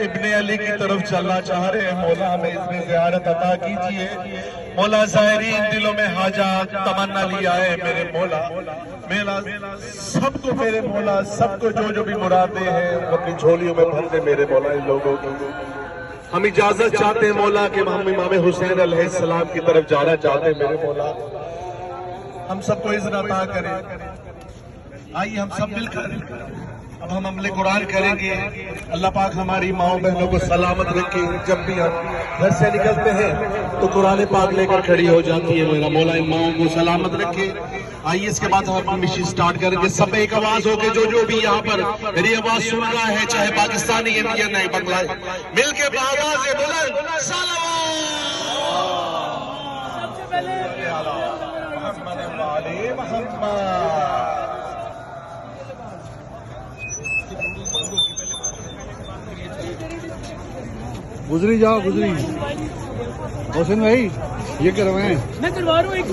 ابن علی کی طرف چلنا چاہ رہے ہیں، مولا ہمیں اس میں زیارت عطا کیجئے۔ مولا زائرین دلوں میں حاجات تمنا لیا ہے میرے مولا، سب کو میرے مولا، سب کو جو بھی مرادیں ہیں اپنی جھولیوں میں بھر دے میرے مولا ان لوگوں کی۔ ہم اجازت چاہتے ہیں مولا کہ ہم امام حسین علیہ السلام کی طرف جانا چاہتے ہیں میرے مولا، ہم سب کو اذن عطا کریں۔ آئیے ہم سب مل کر اب ہم عمل قرآن کریں گے۔ اللہ پاک ہماری ماؤں بہنوں کو سلامت رکھے، جب بھی ہم گھر سے نکلتے ہیں تو قرآن پاک لے کر کھڑی ہو جاتی ہے میرا مولا، ان ماؤں کو سلامت رکھے۔ آئیے اس کے بعد ہم اپنی مشن سٹارٹ کریں گے، سب ایک آواز ہو کے جو بھی یہاں پر میری آواز سن رہا ہے، چاہے پاکستانی انڈین ہے بنگلہ، مل کے بآواز بلند گزری جاؤ، گزری حسین بھائی یہ کروائیں میں کروا رہا ہوں ایک